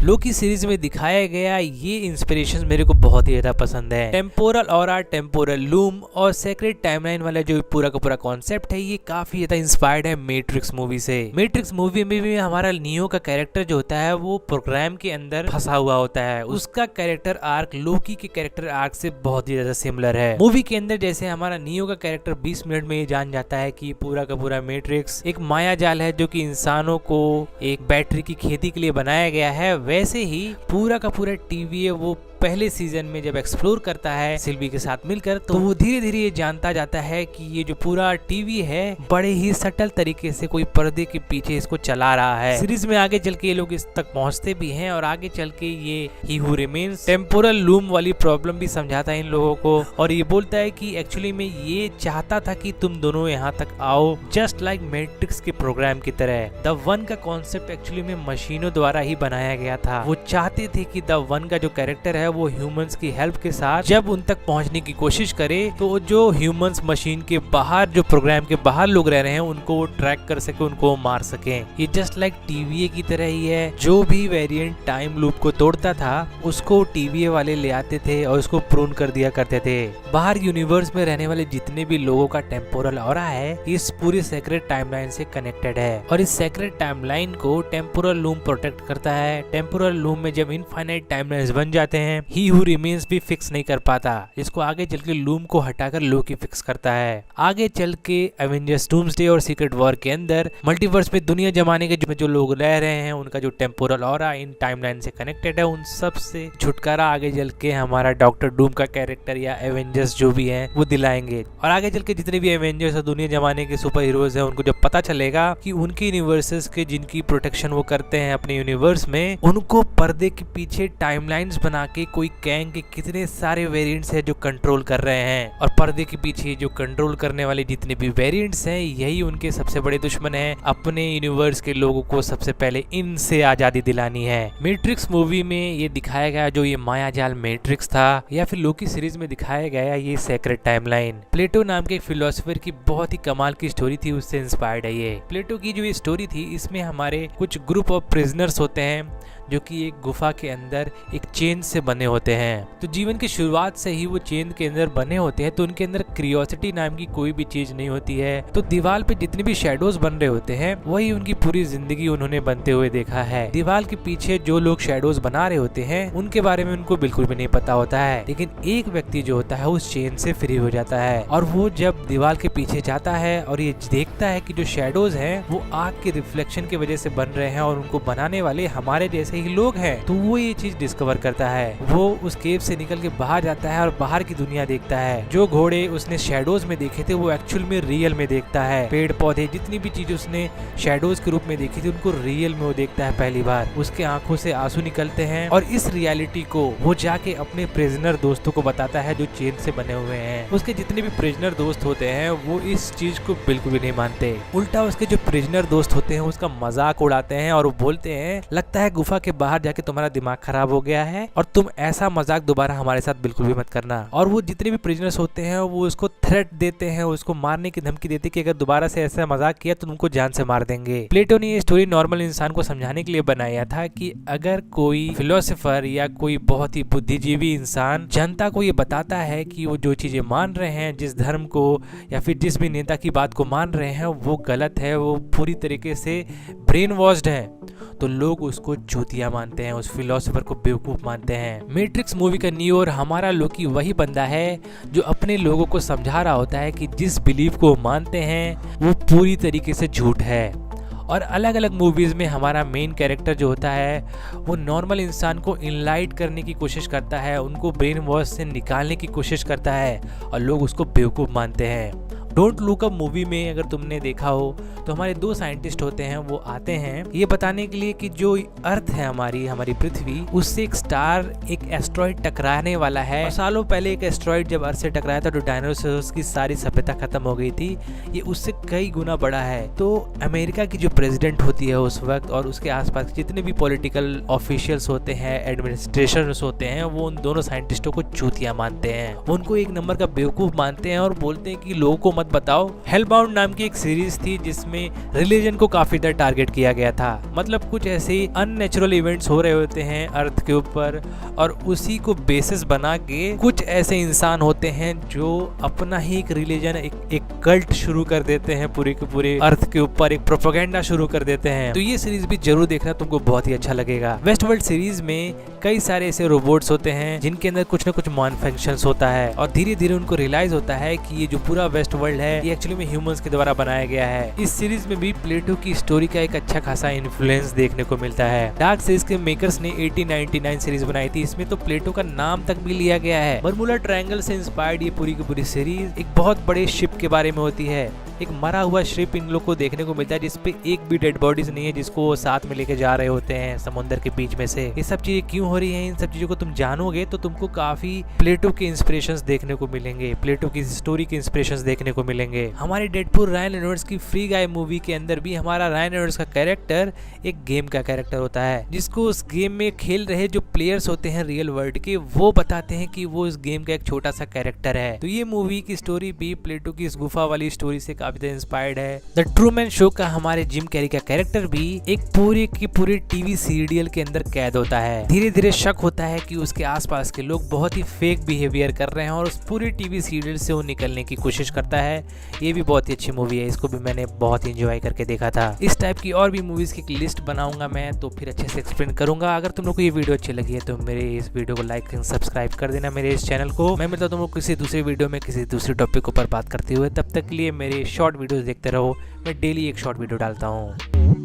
Loki series में दिखाया गया ये इंस्पिरेशन मेरे को बहुत ही ज्यादा पसंद है। टेम्पोरल ऑरा, टेम्पोरल लूम और सेक्रेट टाइमलाइन वाला जो पूरा का पूरा कॉन्सेप्ट है ये काफी ज्यादा इंस्पायर्ड है मैट्रिक्स मूवी से। मैट्रिक्स मूवी में भी हमारा नियो का कैरेक्टर जो होता है वो प्रोग्राम के अंदर फंसा हुआ होता है। उसका कैरेक्टर आर्क लोकी के कैरेक्टर आर्क से बहुत ही ज्यादा सिमिलर है। मूवी के अंदर जैसे हमारा नियो का कैरेक्टर 20 मिनट में ये जान जाता है कि पूरा का पूरा मैट्रिक्स एक माया जाल है जो कि इंसानों को एक बैटरी की खेती के लिए बनाया गया है, वैसे ही पूरा का पूरा टीवी वो पहले सीजन में जब एक्सप्लोर करता है सिल्वी के साथ मिलकर, तो वो धीरे धीरे ये जानता जाता है कि ये जो पूरा टीवी है बड़े ही सटल तरीके से कोई पर्दे के पीछे इसको चला रहा है। सीरीज में आगे चल के ये लोग इस तक पहुंचते भी हैं और आगे चल के ये ही हू रिमेन्स टेम्पोरल लूम वाली प्रॉब्लम भी समझाता है इन लोगों को और ये बोलता है कि एक्चुअली में ये चाहता था कि तुम दोनों यहाँ तक आओ जस्ट लाइक मैट्रिक्स के प्रोग्राम की तरह। द वन का कॉन्सेप्ट एक्चुअली में मशीनों द्वारा ही बनाया गया था। वो चाहते थे कि द वन का जो कैरेक्टर है वो ह्यूमंस की हेल्प के साथ जब उन तक पहुंचने की कोशिश करे तो जो ह्यूमंस मशीन के बाहर जो प्रोग्राम के बाहर लोग रह रहे हैं उनको वो ट्रैक कर सके, उनको मार सके। ये जस्ट लाइक टीवीए की तरह ही है। जो भी वेरिएंट टाइम लूप को तोड़ता था उसको टीवीए वाले ले आते थे और उसको प्रून कर दिया करते थे। बाहर यूनिवर्स में रहने वाले जितने भी लोगों का टेम्पोरल ऑरा है इस पूरी सेक्रेट टाइमलाइन से कनेक्टेड है और इस सेक्रेट टाइमलाइन को टेम्पोरल लूम प्रोटेक्ट करता है। टेम्पोरल लूम में जब इनफाइनाइट टाइमलाइंस बन जाते हैं ही हू रिमेन्स भी फिक्स नहीं कर पाता। इसको आगे चल के लूम को हटाकर लोकी फिक्स करता है। आगे चल के एवेंजर्स डूम्सडे और सीक्रेट वॉर के अंदर मल्टीवर्स में दुनिया जमाने के जो लोग रह रहे हैं उनका जो टेम्पोरल ऑरा इन टाइमलाइन से कनेक्टेड है उन सब से छुटकारा आगे चल के हमारा डॉक्टर डूम का कैरेक्टर या एवेंजर्स जो भी है वो दिलाएंगे। और आगे चल के जितने भी एवेंजर्स और दुनिया जमाने के सुपर हीरोज है उनको जब पता चलेगा कि उनके यूनिवर्सेस के जिनकी प्रोटेक्शन वो करते हैं अपने यूनिवर्स में उनको पर्दे के पीछे टाइमलाइंस बना के कोई कैंग के कितने सारे वेरिएंट्स हैं जो कंट्रोल कर रहे हैं और पर्दे के पीछे जो कंट्रोल करने वाले जितने भी वेरिएंट्स हैं यही उनके सबसे बड़े दुश्मन हैं। अपने यूनिवर्स के लोगों को सबसे पहले इनसे आजादी दिलानी है। मैट्रिक्स मूवी में ये दिखाया गया जो ये माया जाल मैट्रिक्स था या फिर लोकी सीरीज में दिखाया गया ये सेक्रेट टाइमलाइन प्लेटो नाम के एक फिलोसोफर की बहुत ही कमाल की स्टोरी थी, उससे इंस्पायर्ड है ये। प्लेटो की जो ये स्टोरी थी इसमें हमारे कुछ ग्रुप ऑफ प्रिजनर्स होते हैं जो कि एक गुफा के अंदर एक चेन से बने होते हैं। तो जीवन की शुरुआत से ही वो चेन के अंदर बने होते हैं तो उनके अंदर क्यूरियोसिटी नाम की कोई भी चीज नहीं होती है। तो दीवार पे जितने भी शेडोज बन रहे होते हैं वही उनकी पूरी जिंदगी उन्होंने बनते हुए देखा है। दीवार के पीछे जो लोग शेडोज बना रहे होते हैं उनके बारे में उनको बिल्कुल भी नहीं पता होता है, लेकिन एक व्यक्ति जो होता है उस चेन से फ्री हो जाता है और वो जब दीवार के पीछे जाता है और ये देखता है कि जो शेडोज हैं वो आग के रिफ्लेक्शन की वजह से बन रहे हैं और उनको बनाने वाले हमारे जैसे ही लोग हैं, तो वो ये चीज डिस्कवर करता है। वो उस केव से निकल के बाहर जाता है और बाहर की दुनिया देखता है। जो घोड़े उसने शेडोज में देखे थे वो एक्चुअल में रियल में देखता है। पेड़ पौधे जितनी भी चीज उसने शेडोज के रूप में देखी थी उनको रियल में वो देखता है पहली बार। उसके आंखों से आंसू निकलते हैं और इस रियलिटी को वो जाके अपने प्रिजनर दोस्तों को बताता है जो चेन से बने हुए हैं। उसके जितने भी प्रिजनर दोस्त होते हैं वो इस चीज को बिल्कुल भी नहीं मानते, उल्टा उसके जो प्रिजनर दोस्त होते हैं उसका मजाक उड़ाते हैं और वो बोलते हैं लगता है गुफा के बाहर जाके तुम्हारा दिमाग खराब हो गया है और तुम ऐसा मजाक दोबारा हमारे साथ बिल्कुल भी मत करना। और वो जितने भी प्रिजनर्स होते हैं वो उसको थ्रेट देते हैं, उसको मारने की धमकी देते हैं कि अगर दोबारा से ऐसा मजाक किया तो तुमको जान से मार देंगे। प्लेटो ने ये स्टोरी नॉर्मल इंसान को समझाने के लिए बनाया था कि अगर कोई फिलोसोफर या कोई बहुत ही बुद्धिजीवी इंसान जनता को ये बताता है कि वो जो चीजें मान रहे हैं, जिस धर्म को या फिर जिस भी नेता की बात को मान रहे हैं वो गलत है, वो पूरी तरीके से ब्रेन वॉश्ड है, तो लोग उसको चूतिया मानते हैं, उस फिलोसोफर को बेवकूफ मानते हैं। मैट्रिक्स मूवी का नियो और हमारा लोकी वही बंदा है जो अपने लोगों को समझा रहा होता है कि जिस बिलीफ को मानते हैं वो पूरी तरीके से झूठ है। और अलग अलग मूवीज में हमारा मेन कैरेक्टर जो होता है वो नॉर्मल इंसान को इनलाइट करने की कोशिश करता है, उनको ब्रेन वॉश से निकालने की कोशिश करता है और लोग उसको बेवकूफ मानते हैं। डोंट लुक अप मूवी में अगर तुमने देखा हो तो हमारे दो साइंटिस्ट होते हैं, वो आते हैं ये बताने के लिए कि जो अर्थ है हमारी पृथ्वी उससे एक स्टार, एक एस्ट्रॉइड टकराने वाला है। और सालों पहले एक एस्ट्रॉइड जब अर्थ से टकराया था तो डायनासोर्स की सारी सभ्यता खत्म हो गई थी, ये उससे कई गुना बड़ा है। तो अमेरिका की जो प्रेसिडेंट होती है उस वक्त और उसके आसपास जितने भी पॉलिटिकल ऑफिशियल्स होते हैं, एडमिनिस्ट्रेशंस होते हैं, वो उन दोनों साइंटिस्टों को चूतिया मानते हैं, उनको एक नंबर का बेवकूफ मानते हैं और बोलते हैं कि लोगों को मत बात बताओ, हेलबाउंड नाम की एक सीरीज थी जिसमें रिलीजन को काफी ज्यादा टारगेट किया गया था। मतलब कुछ ऐसे अननेचुरल इवेंट्स हो रहे होते हैं अर्थ के ऊपर और उसी को बेसिस बना के कुछ ऐसे इंसान होते हैं जो अपना ही एक रिलीजन, एक कल्ट शुरू कर देते हैं पूरे के पूरे अर्थ के ऊपर, एक प्रोपेगेंडा शुरू कर देते हैं। तो ये सीरीज भी जरूर देखना, तुमको बहुत ही अच्छा लगेगा। वेस्ट वर्ल्ड सीरीज में कई सारे ऐसे रोबोट्स होते हैं जिनके अंदर कुछ ना कुछ मैन्युफैक्चर्स होता है और धीरे धीरे उनको रियलाइज होता है कि ये जो पूरा वेस्ट वर्ल्ड है ये एक्चुअली में ह्यूमंस के द्वारा बनाया गया है। इस सीरीज में भी प्लेटो की स्टोरी का एक अच्छा खासा इन्फ्लुएंस देखने को मिलता है। डार्क सीरीज के मेकर्स ने 1899 सीरीज बनाई थी, इसमें तो प्लेटो का नाम तक भी लिया गया है। बर्मुडा ट्रायंगल से इंस्पायर्ड ये पूरी की पूरी सीरीज एक बहुत बड़े शिप के बारे में होती है। एक मरा हुआ शिप इन लोग को देखने को मिलता है जिसपे एक भी डेड बॉडीज नहीं है, जिसको वो साथ में लेके जा रहे होते हैं समुद्र के बीच में से। ये सब चीजें क्यों हो रही हैं, इन सब चीजों को तुम जानोगे तो तुमको काफी प्लेटो के इंस्पिरेशंस देखने को मिलेंगे, प्लेटो की स्टोरी के इंस्पिरेशंस देखने को मिलेंगे। हमारे डेडपूल रायन रेनॉल्ड्स की फ्री गाय मूवी के अंदर भी हमारा रायन रेनॉल्ड्स का कैरेक्टर एक गेम का कैरेक्टर होता है, जिसको उस गेम में खेल रहे जो प्लेयर्स होते हैं रियल वर्ल्ड के, वो बताते हैं कि वो इस गेम का एक छोटा सा कैरेक्टर है। तो ये मूवी की स्टोरी भी प्लेटो की इस गुफा वाली स्टोरी से काफी ज्यादा इंस्पायर्ड है। द ट्रूमैन शो का हमारे जिम कैरी का कैरेक्टर भी एक पूरे की पूरे टीवी सीरियल के अंदर कैद होता है। धीरे धीरे शक होता है कि उसके आसपास के लोग बहुत ही फेक बिहेवियर कर रहे हैं और उस पूरे टीवी सीरियल से वो निकलने की कोशिश करता है। ये भी बहुत ही अच्छी मूवी है, इसको भी मैंने बहुत एंजॉय करके देखा था। इस टाइप की और भी मूवीज की एक लिस्ट बनाऊंगा मैं, तो फिर अच्छे से एक्सप्लेन करूंगा। अगर तुम लोग को ये वीडियो अच्छी लगी है तो मेरे इस वीडियो को लाइक एंड सब्सक्राइब कर देना मेरे इस चैनल को। मैं मिलता हूं तुम लोग किसी दूसरे वीडियो में किसी दूसरे टॉपिक पर बात करते हुए। तब तक के लिए मेरे शॉर्ट वीडियोस देखते रहो, मैं डेली एक शॉर्ट वीडियो डालता हूँ।